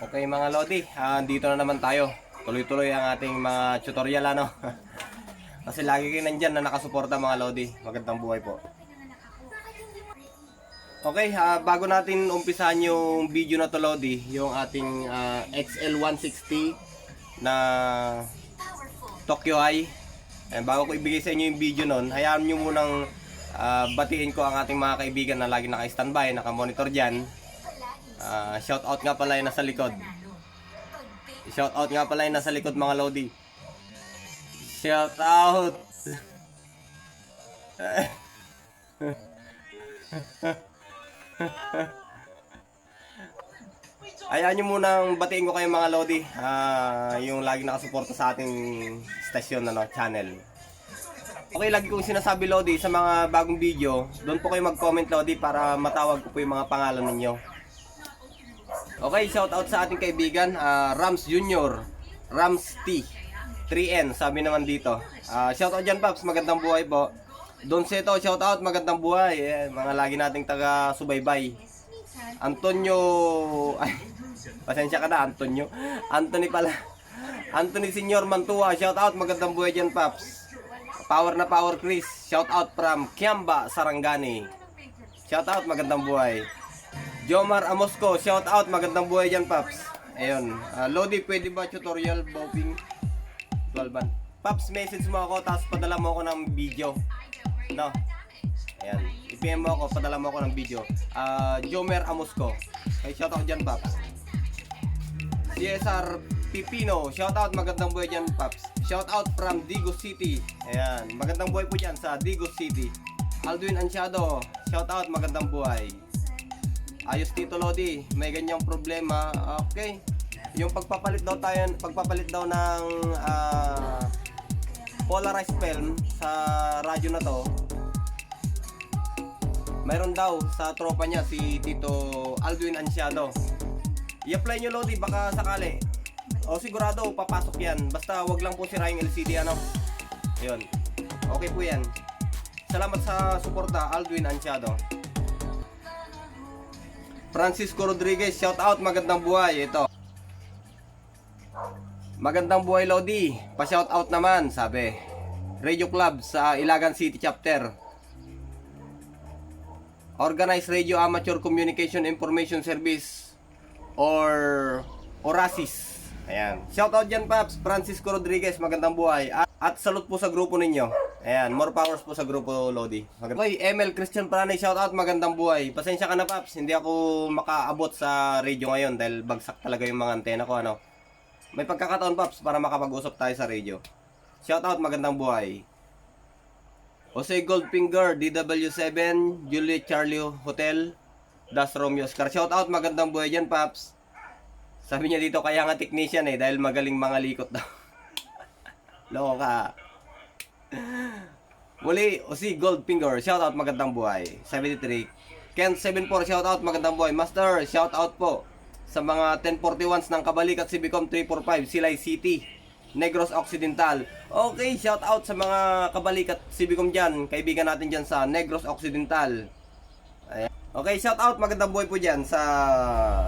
Okay mga Lodi, dito na naman tayo. Tuloy-tuloy ang ating mga tutorial ano. Kasi lagi kayo nandyan na nakasuporta mga Lodi. Magandang buhay po. Okay, bago natin umpisahan yung video na to Lodi, yung ating XL160 na Tokyo Eye. Bago ko ibigay sa inyo yung video nun, hayaan nyo munang batiin ko ang ating mga kaibigan na lagi naka-standby, naka-monitor dyan. Shout out nga pala yung nasa likod. Shout out nga pala yung nasa likod mga Lodi. Shout out. Hayaan nyo munang batiin ko kayo mga Lodi, yung lagi nakasuporta sa ating stasyon channel. Okay, lagi kong sinasabi Lodi sa mga bagong video, doon po kayo mag-comment Lodi para matawag ko po yung mga pangalan ninyo. Okay, shout out sa ating kaibigan Rams Junior, Rams T 3N, sabi naman dito. Shout out dyan Paps, magandang buhay po. Don Seto, shout out, magandang buhay. Mga lagi nating taga-subaybay. Antonio, ay, pasensya ka na Antonio. Anthony pala. Anthony Senior Mantua, shout out, magandang buhay dyan Paps. Power na Power Chris, shout out from Kiamba, Sarangani. Shout out, magandang buhay. Jomar Amosco, shout out, magandang buhay dyan Paps. Ayun, Lodi, pwede ba tutorial bopping 12 Paps, message mo ako tapos padala mo ako ng video. No? Ayan, i-PM mo ako, padala mo ako ng video. Jomer Amosco, ay shout out dyan Paps. CSR Pipino, shout out, magandang buhay dyan Paps. Shout out from Digos City. Ayan, magandang buhay po dyan sa Digos City. Alduin Ansiado, shout out, magandang buhay. Ayos Tito Lodi, may ganyang problema. Okay. Yung pagpapalit daw ng polarized film sa radyo na to. Mayroon daw sa tropa niya si Tito Alduin Ansiado. I-apply nyo Lodi, baka sakali. O sigurado papasok yan. Basta wag lang po sira yung LCD Ayun. Okay po yan. Salamat sa suporta Alduin Ansiado. Francisco Rodriguez, shout out, magandang buhay. Ito. Magandang buhay Lodi. Pa-shout out naman, sabi. Radio Club sa Ilagan City Chapter. Organized Radio Amateur Communication Information Service or ORASIS. Ayan. Shout out dyan Paps, Francisco Rodriguez, magandang buhay. At salute po sa grupo ninyo. Ayan, more powers po sa grupo Lodi. Okay, ML Christian Pranay, shout out, magandang buhay. Pasensya ka na Paps, hindi ako makaabot sa radio ngayon dahil bagsak talaga yung mga antena ko May pagkakataon Paps para makapag-usap tayo sa radio. Shout out, magandang buhay. Jose Goldfinger, DW7, Juliet Charlie Hotel, Das Romeo Oscar. Shout out, magandang buhay dyan Paps. Sabi niya dito kaya nga technician dahil magaling mga likot daw. Loko ka. Muli, Jose Goldfinger, shout out, magandang buhay. 73. Kent 74, shout out, magandang buhay. Master, shout out po sa mga 1041s ng Kabalikat Cibicom 345, Silay City, Negros Occidental. Okay, shout out sa mga Kabalikat Cibicom dyan, kaibigan natin dyan sa Negros Occidental. Ayan. Okay, shout out, magandang buhay po dyan sa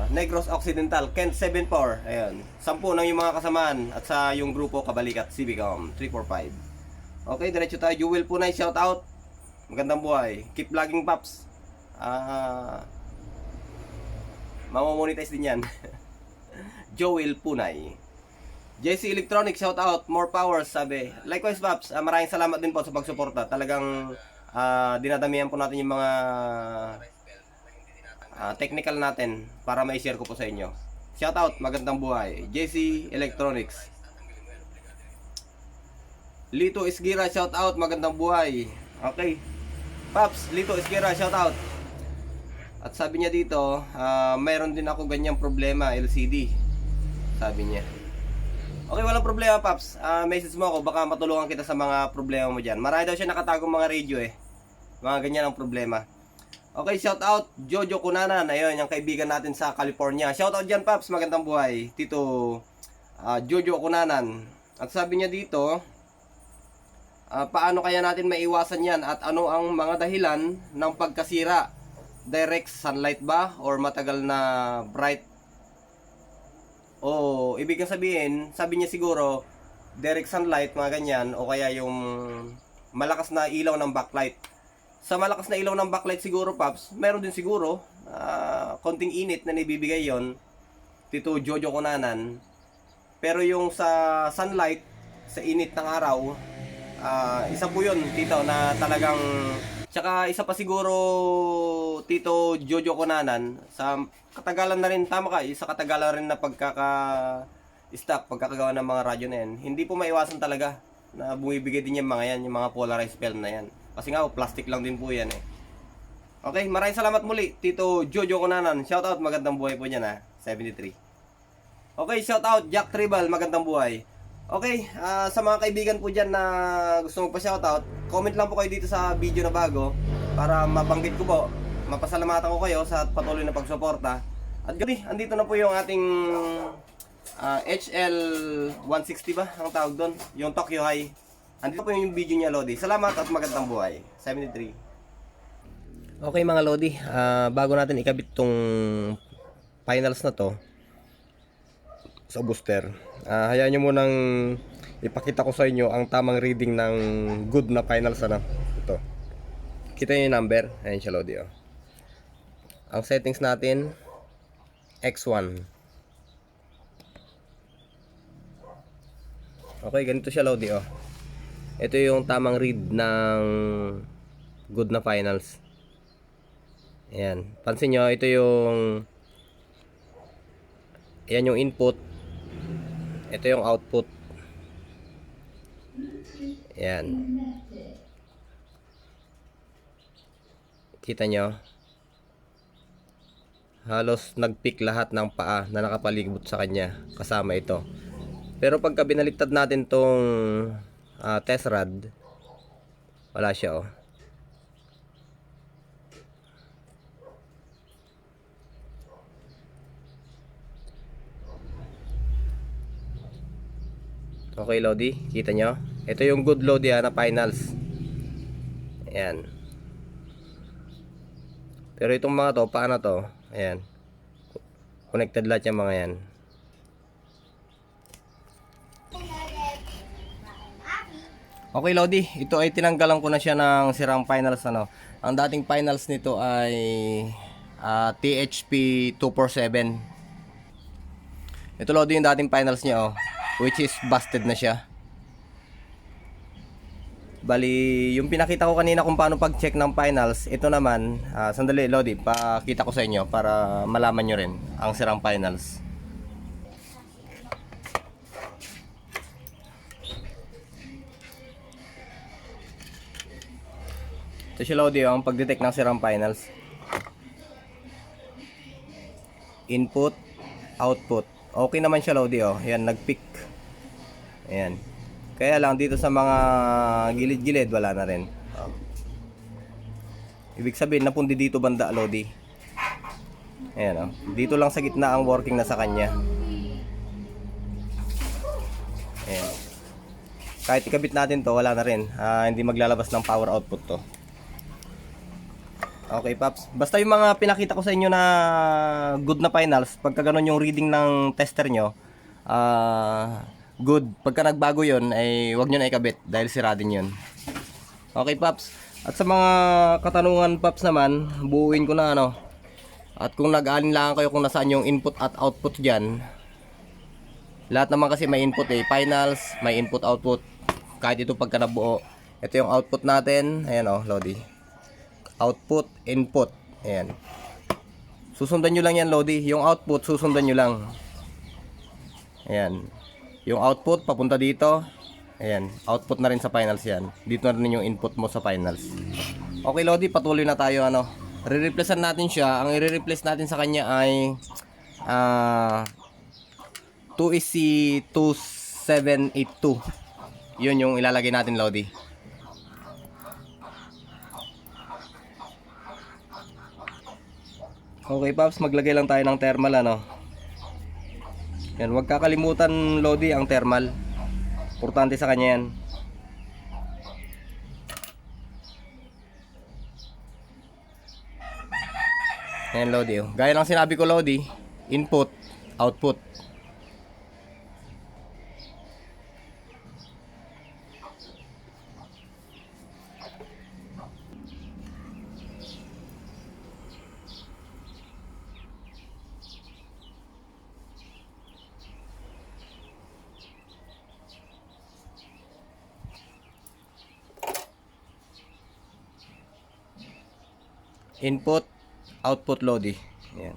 Negros Occidental, Kent 74. Ayan, 10 ng yung mga kasamaan at sa yung grupo Kabalikat Cibicom 345. Okay, diretso tayo. Jewel Punay, shout out, magandang buhay. Keep vlogging Paps. Mamamonetize din yan. Joel Punay. JC Electronics, shout out, more powers, sabi. Likewise Paps, maraming salamat din po sa pagsuporta. Talagang dinadamihan po natin yung mga technical natin para ma-share ko po sa inyo. Shout out, magandang buhay. JC Electronics. Lito Esguera, shout out, magandang buhay. Okay. Paps, Lito Esguera, shout out. At sabi niya dito, mayroon din ako ganyang problema, LCD. Sabi niya. Okay, walang problema Paps. Message mo ako, baka matulungan kita sa mga problema mo dyan. Marami daw siya nakatagong mga radio Mga ganyan ang problema. Okay, shout out Jojo Kunanan. Ayun, yung kaibigan natin sa California. Shout out dyan Paps, magandang buhay. Tito Jojo Kunanan. At sabi niya dito, paano kaya natin maiwasan yan at ano ang mga dahilan ng pagkasira direct sunlight ba or matagal na bright? O ibig sabihin, sabi niya siguro direct sunlight, mga ganyan, o kaya yung malakas na ilaw ng backlight. Sa malakas na ilaw ng backlight siguro, Paps, meron din siguro konting init na nibibigay yon, Tito Jojo Cunanan. Pero yung sa sunlight, sa init ng araw, isa po yun, Tito, na talagang... Tsaka isa pa siguro, Tito Jojo Cunanan, sa katagalan na rin, tama ka, sa katagalan rin na pagkaka-stock, pagkakagawa ng mga radyo na yan, hindi po maiwasan talaga na bumibigay din yung mga yan, yung mga polarized film na yan. Kasi nga, plastic lang din po yan eh. Okay, maraming salamat muli, Tito Jojo Cunanan. Shoutout, magandang buhay po dyan 73. Okay, shoutout, Jack Tribal, magandang buhay. Okay, sa mga kaibigan po dyan na gusto magpa-shoutout, comment lang po kayo dito sa video na bago para mabanggit ko po, mapasalamatan ko kayo sa patuloy na pagsuporta. At gabi, andito na po yung ating HL 160 ba ang tawag doon, yung Tokyo High. Andito po yung video niya, Lodi. Salamat at magandang buhay. 73. Okay mga Lodi, bago natin ikabit tong finals na to sa booster, hayaan nyo munang ipakita ko sa inyo ang tamang reading ng good na finals. Ito, kita nyo yung number. Ayan siya, Lodi. Ang settings natin X1. Okay, ganito siya, Lodi. Ito yung tamang read ng good na finals. Ayan, pansin nyo, ito yung ayan yung input, ito yung output. Ayan, kita nyo, halos nag-pick lahat ng paa na nakapalibot sa kanya, kasama ito. Pero pagka binaliktad natin tong test rod, wala siya. Okay, Lodi, kita nyo? Ito yung good, Lodi, na finals. Ayan. Pero itong mga to, paano to? Ayan. Connected lahat yung mga yan. Okay, Lodi, ito ay tinanggalan ko na siya ng sirang finals. Ang dating finals nito ay THP 247. Ito, Lodi, yung dating finals niya, which is busted na siya. Bali, yung pinakita ko kanina kung paano pag-check ng finals, ito naman, sandali, Lodi, pakita ko sa inyo para malaman nyo rin ang sirang finals. Ito siya, Lodi, ang pag-detect ng sirang finals. Input, output. Okay naman siya, Lodi, Yan, nag-pick. Ayan. Kaya lang dito sa mga gilid-gilid wala na rin. Ibig sabihin napundi dito banda, Lodi. Ayan, dito lang sa gitna ang working na sa kanya. Ayan. Kahit ikabit natin to, wala na rin. Hindi maglalabas ng power output to. Okay, Paps. Basta yung mga pinakita ko sa inyo na good na finals, pagka ganun yung reading ng tester nyo, good. Pagka nagbago yun, ay wag nyo na ikabit dahil sira din yun. Okay, Paps. At sa mga katanungan, Paps, naman, buuin ko na At kung nag-aalinlangan kayo kung nasaan yung input at output dyan, lahat naman kasi may input finals, may input output. Kahit ito pagka nabuo. Ito yung output natin. Ayan Lodi. Output, input. Ayan. Susundan nyo lang yan, Lodi. Yung output, susundan nyo lang. Ayan. Yung output, papunta dito. Ayan. Output na rin sa finals yan. Dito na rin yung input mo sa finals. Okay, Lodi. Patuloy na tayo. Re-replacean natin siya. Ang i-replace natin sa kanya ay 2EC2782. Yun yung ilalagay natin, Lodi. Okay, Paps, maglagay lang tayo ng thermal Yan, huwag kakalimutan, Lodi, ang thermal. Importante sa kanya yan. Ayan, Lodi. Oh. Gaya ng sinabi ko, Lodi, input, output. Input, output, Lodi. Ayan.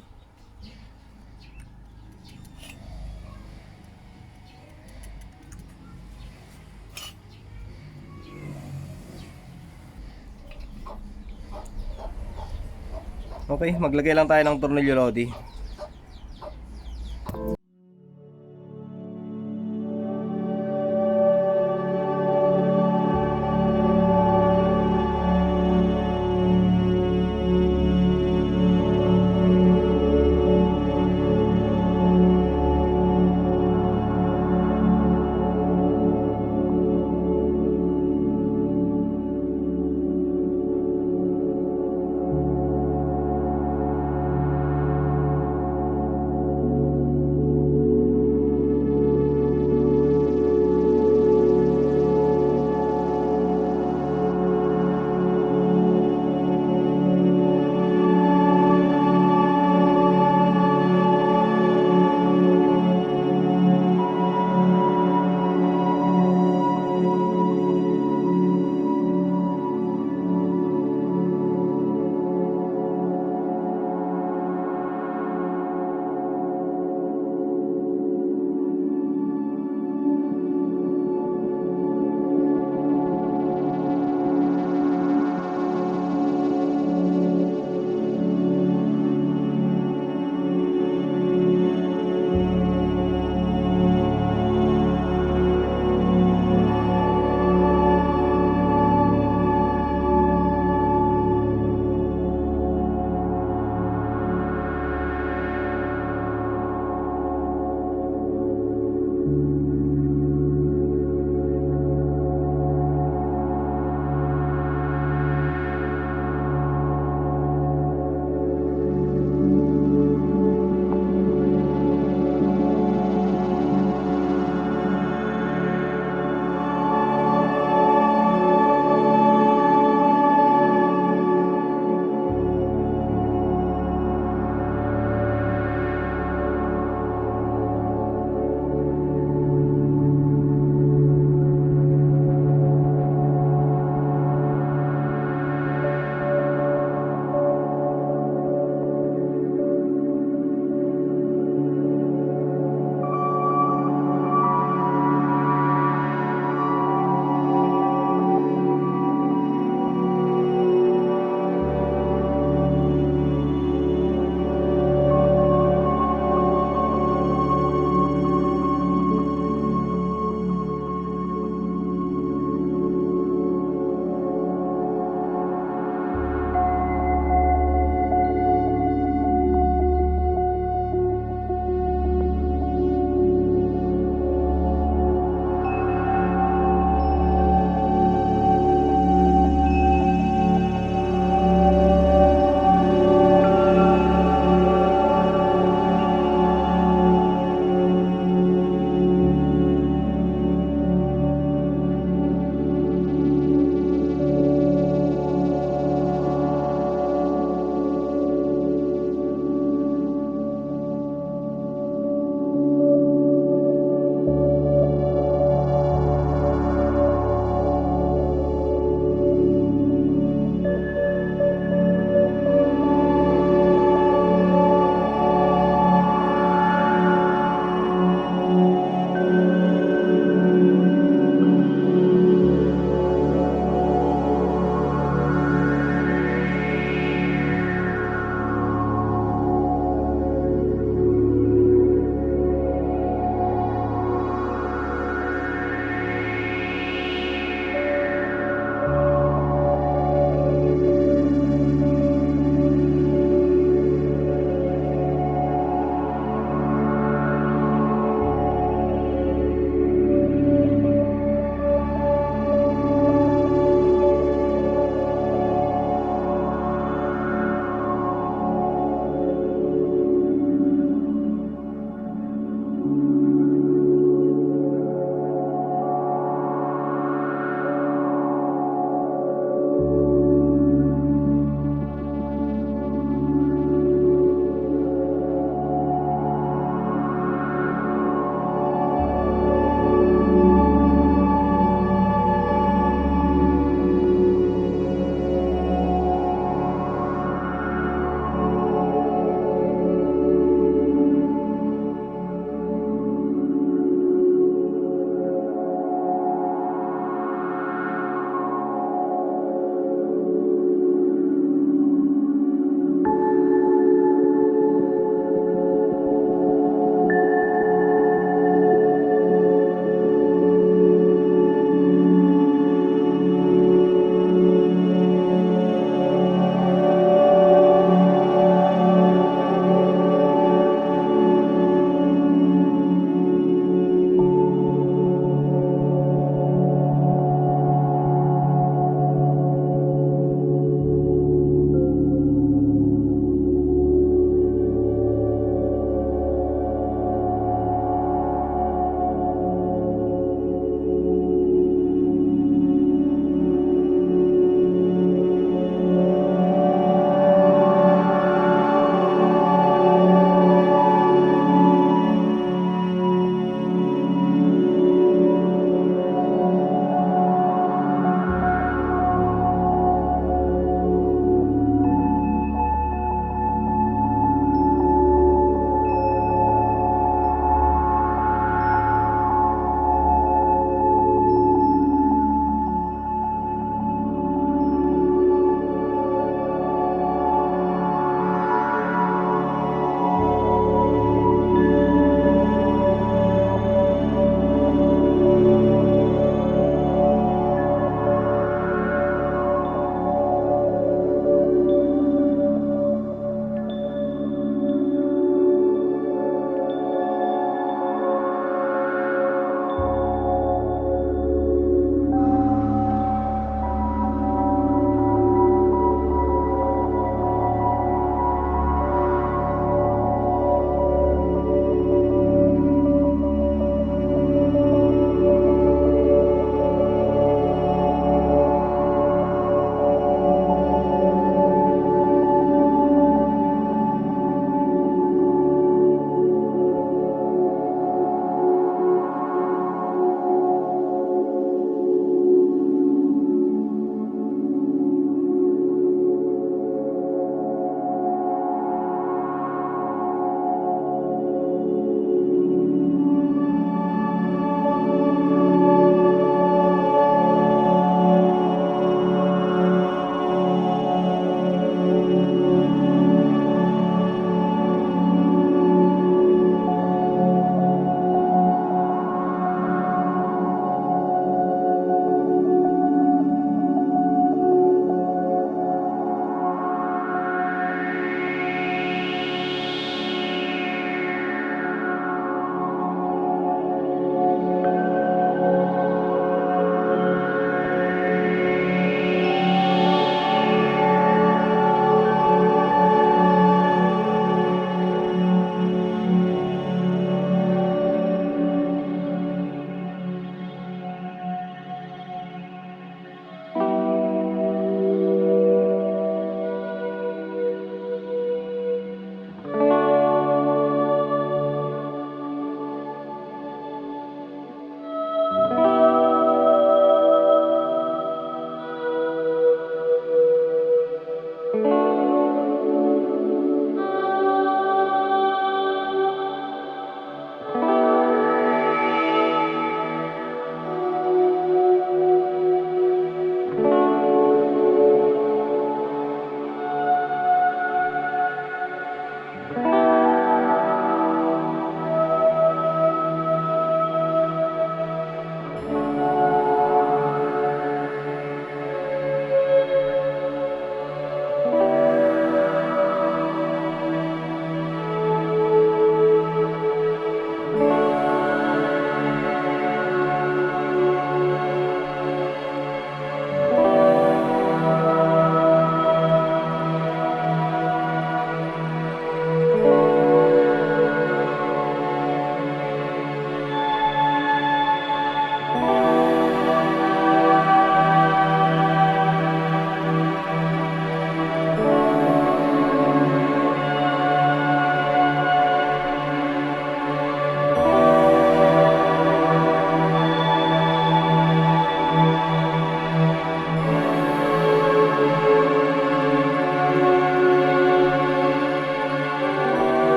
Okay, maglagay lang tayo ng tornilyo, Lodi.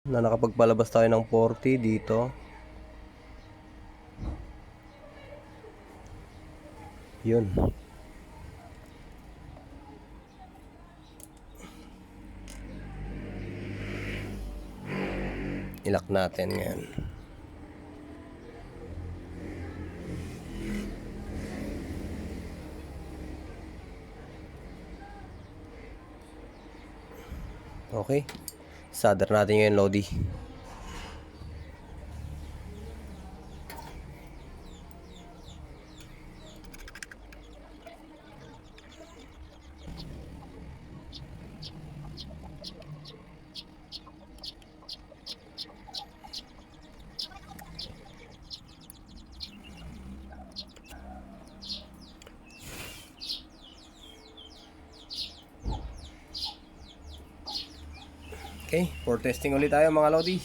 Na nakapagpalabas tayo ng 40 dito. Yun. Ilak natin ngayon. Okay. Solder natin ngayon, Lodi. Okay, for testing ulit tayo mga Lodi.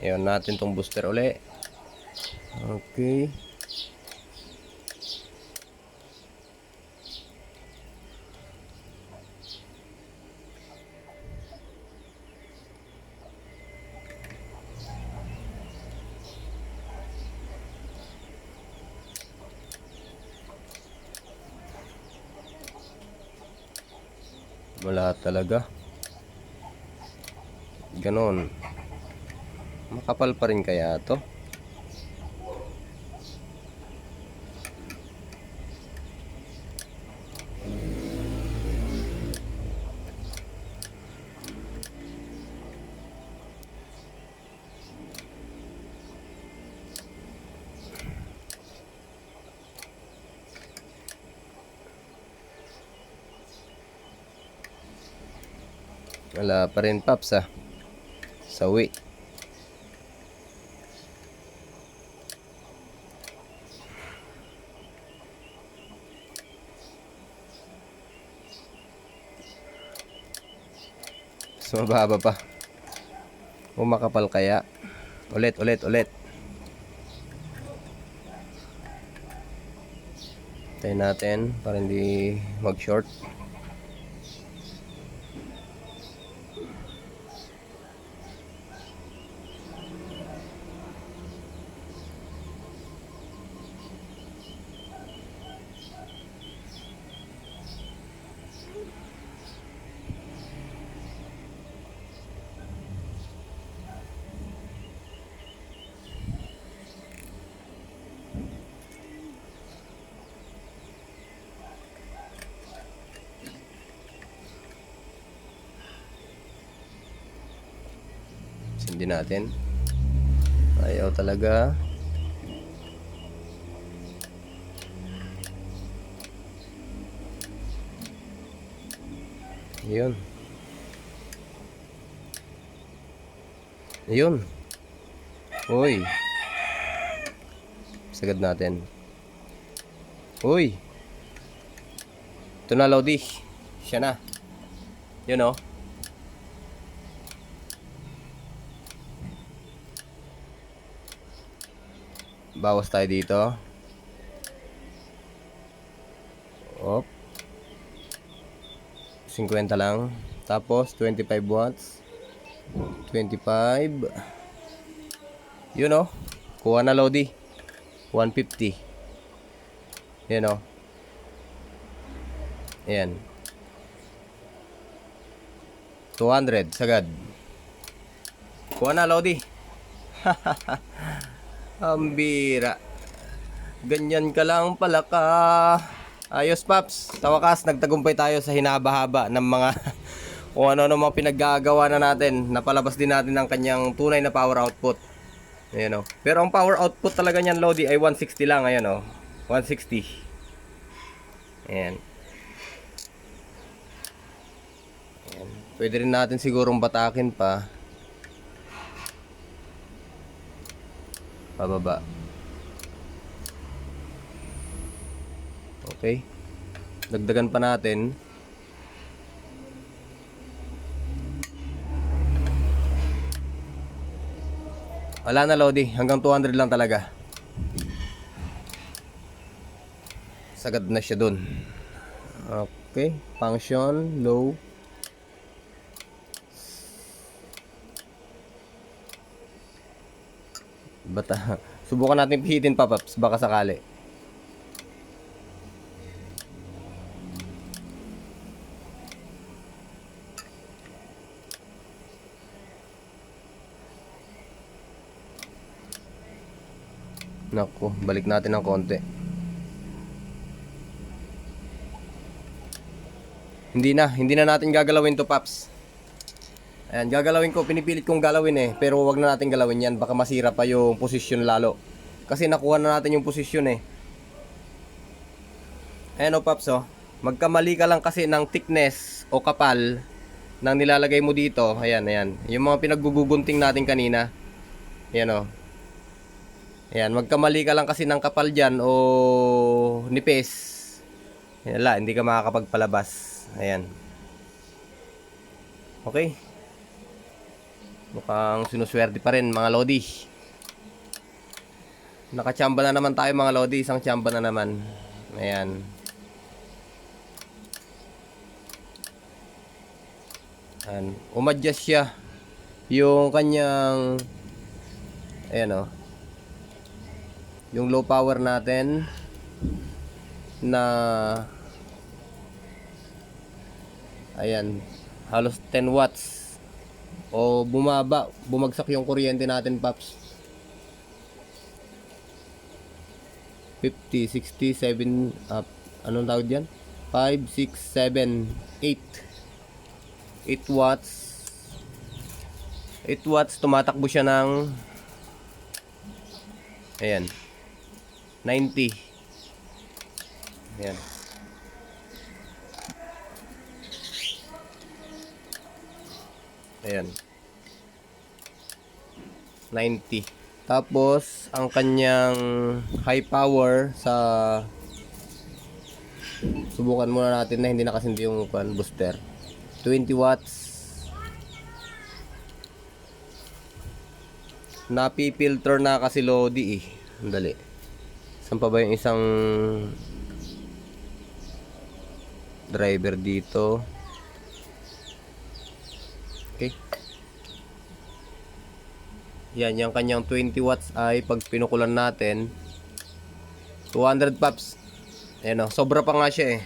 Ayan natin tong booster ulit. Okay. Wala talaga. Ganon. Makapal pa rin kaya to? Wala pa rin, Paps, ah. Sawi. Mas mababa pa. O makapal kaya. Ulit. Tayo natin para hindi mag-short. Sindi natin. Ayaw talaga. Yun. Uy. Sagad natin. Uy. Ito na, Lodi. Siya na. Yun, oh. Bawas tayo dito. Op. 50 lang. Tapos 25 watts. 25. Yun, oh. Kuha na, Lodi. 150. Yan, oh. Ayan. 200 sagad. Kuha na, Lodi. Ang bira. Ganyan ka lang pala ka. Ayos, Paps. Sa wakas, nagtagumpay tayo sa hinaba-haba ng mga kung ano mga pinaggagawa na natin. Napalabas din natin ang kanyang tunay na power output. Ayan, oh. Pero ang power output talaga niyan, Lodi, ay 160 lang. Ayan, oh. 160. Ayan. Ayan. Pwede rin natin sigurong batakin pa. Pababa. Okay. Dagdagan pa natin. Wala na, Lodi. Hanggang 200 lang talaga. Sagad na siya dun. Okay. Function. Low. Bata. Subukan natin pihitin pa, Paps. Baka sakali. Naku, balik natin ng konti. Hindi na natin gagalawin to, Paps. Ayan, gagalawin ko, pinipilit kong galawin pero wag na natin galawin yan, baka masira pa yung posisyon lalo. Kasi nakuha na natin yung posisyon Ayan, Paps, magkamali ka lang kasi ng thickness o kapal ng nilalagay mo dito. Ayan, yung mga pinaggugunting natin kanina. Ayan, ayan, magkamali ka lang kasi ng kapal dyan o nipis. Wala, hindi ka makakapagpalabas. Ayan. Okay. Mukhang sinuswerte pa rin, mga Lodi. Nakachamba na naman tayo, mga Lodi. Isang chamba na naman. Ayan. Ayan. Umadjust siya yung kanyang ayan, yung low power natin na ayan, halos 10 watts o bumagsak yung kuryente natin, Paps. 50, 60, 7 up. Anong tawag diyan? 5, 6, 7, 8 watts. 8 watts, tumatakbo siya ng ayan 90. Ayan. Ayan. 90. Tapos, ang kanyang high power sa subukan muna natin na hindi nakasindi yung booster. 20 watts. Napipilter na kasi, Lodi Dali. Saan pa ba yung isang driver dito? Okay. Yan, yung kanyang 20 watts ay pag pinukulan natin 200, Paps. Ayan, sobra pa nga siya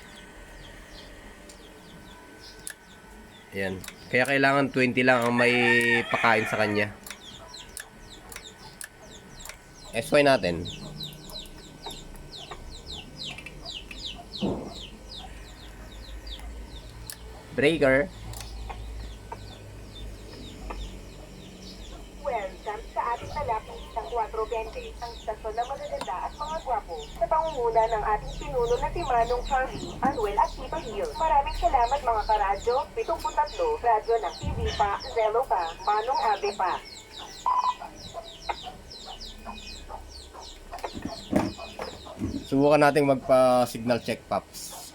Ayan. Kaya kailangan 20 lang ang may pakain sa kanya. SY natin. Breaker. Welcome sa ating talapis ng 420, ang istasyon ng magaganda at mga gwapo sa pangunguna ng ating pinuno na si Manong Charlie, Anuel at Tito Hill. Maraming salamat, mga karadyo, 73, radyo ng TV pa, Zelo pa, Manong Ave pa. Subukan nating magpa-signal check, Paps.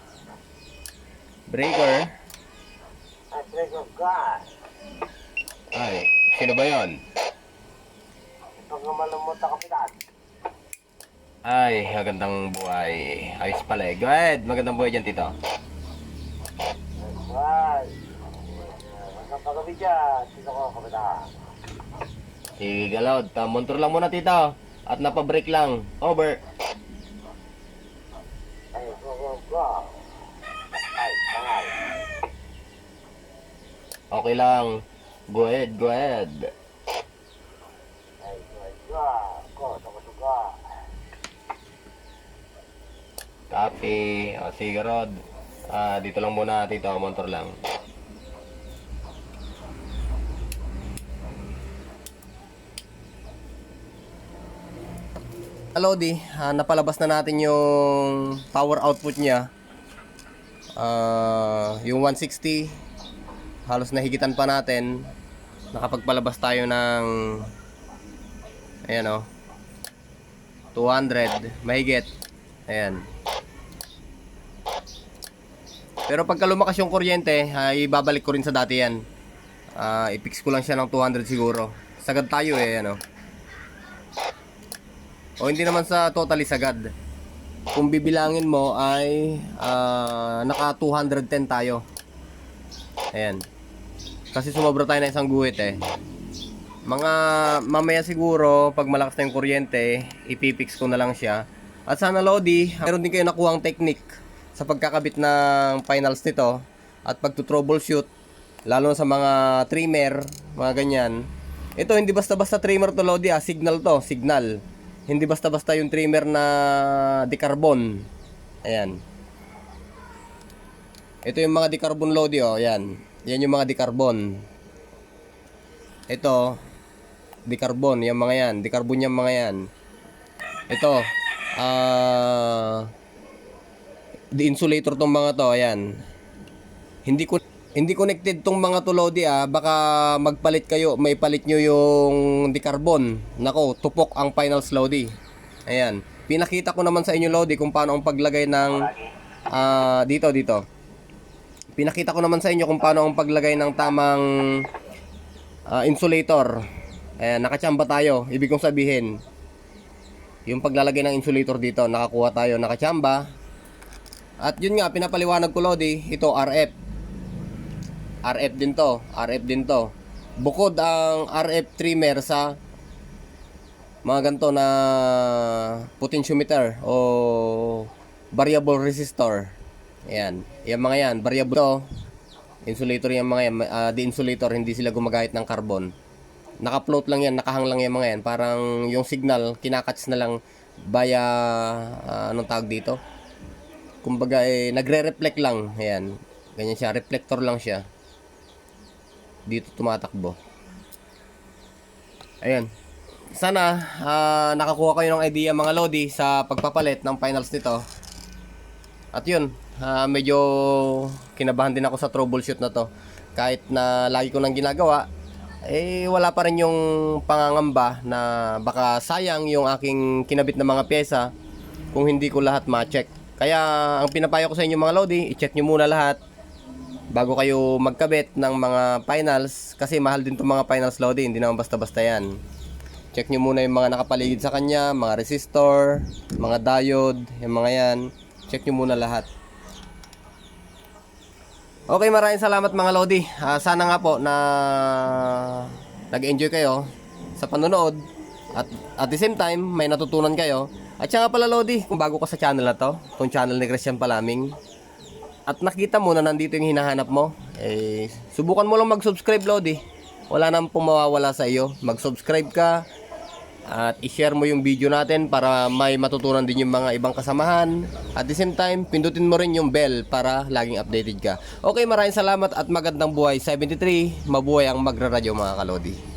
Breaker. At breaker gas. Ay, sino ba yon? Ito nga malumot na kapitan. Ay, magandang buhay. Ayos pala Go ahead, magandang buhay dyan, Tito. Ay, magkapagabi dyan. Sino ko kapitan? Sige, galod. Montor lang muna, Tito. At napabreak lang. Over. Ay, go. Ay, tangay. Okay lang. Go ahead, go ahead. Ay, ko, suka. Copy. O, sige, Rod. Dito lang muna, dito. Motor lang. Lodi, napalabas na natin yung power output niya. Yung 160, halos nahigitan pa natin. Nakapagpalabas tayo ng ayan, 200 mahigit. Ayan. Pero pagka lumakas yung kuryente, ibabalik ko rin sa dati yan. I-fix ko lang siya ng 200 siguro. Sagad tayo ano. O hindi naman sa totally sagad. Kung bibilangin mo ay naka 210 tayo. Ayan. Kasi sumobra tayo na isang guhit Mga mamaya siguro pag malakas na yung kuryente, ipipix ko na lang siya. At sana Lodi, meron din kayo nakuhang technique sa pagkakabit ng finals nito at pagto-troubleshoot lalo na sa mga trimmer, mga ganyan. Ito hindi basta-basta trimmer to Lodi, signal to, signal. Hindi basta-basta yung trimmer na decarbon. Ayan. Ito yung mga decarbon Lodi, ayan. Yan yung mga decarbon. Ito, decarbon, yung mga yan. Decarbon yung mga yan. Ito, the insulator tong mga to, ayan. Hindi connected tong mga to Lodi baka magpalit kayo, may palit nyo yung decarbon. Nako, tupok ang finals Lodi. Ayan. Pinakita ko naman sa inyo Lodi kung paano ang paglagay ng dito. Pinakita ko naman sa inyo kung paano ang paglagay ng tamang insulator. Ayan, nakachamba tayo. Ibig kong sabihin, yung paglalagay ng insulator dito, nakakuha tayo, nakachamba. At yun nga, pinapaliwanag ko Lodi, ito RF. RF din to. Bukod ang RF trimmer sa mga ganito na potentiometer o variable resistor. Ayan. Yung mga yan, variable to. Insulator yung mga yan. The insulator, hindi sila gumagamit ng carbon. Naka-float lang yan, nakahang lang yung mga yan. Parang yung signal, kinakatch na lang via, anong tawag dito? Kumbaga, nagre-reflect lang. Ayan. Ganyan siya, reflector lang siya. Dito tumatakbo. Ayan. Sana nakakuha kayo ng idea mga Lodi sa pagpapalit ng finals nito. At yun, medyo kinabahan din ako sa troubleshoot na to. Kahit na lagi ko nang ginagawa, wala pa rin yung pangangamba na baka sayang yung aking kinabit na mga pyesa kung hindi ko lahat ma-check. Kaya ang pinapayo ko sa inyo mga Lodi, i-check nyo muna lahat bago kayo magkabit ng mga finals, kasi mahal din itong mga finals Lodi, hindi naman basta-basta yan. Check nyo muna yung mga nakapaligid sa kanya, mga resistor, mga diode, yung mga yan. Check nyo muna lahat. Okay, maraming salamat mga Lodi. Sana nga po na nag-enjoy kayo sa panonood at the same time may natutunan kayo. At siya nga pala Lodi, kung bago ka sa channel na to, itong channel ni Christian Palaming, at nakita mo na nandito yung hinahanap mo, subukan mo lang mag-subscribe Lodi. Wala nang pong mawawala sa iyo. Mag-subscribe ka at i-share mo yung video natin para may matutunan din yung mga ibang kasamahan. At the same time, pindutin mo rin yung bell para laging updated ka. Okay, maraming salamat at magandang buhay. 73, mabuhay ang magraradyo mga kalodi.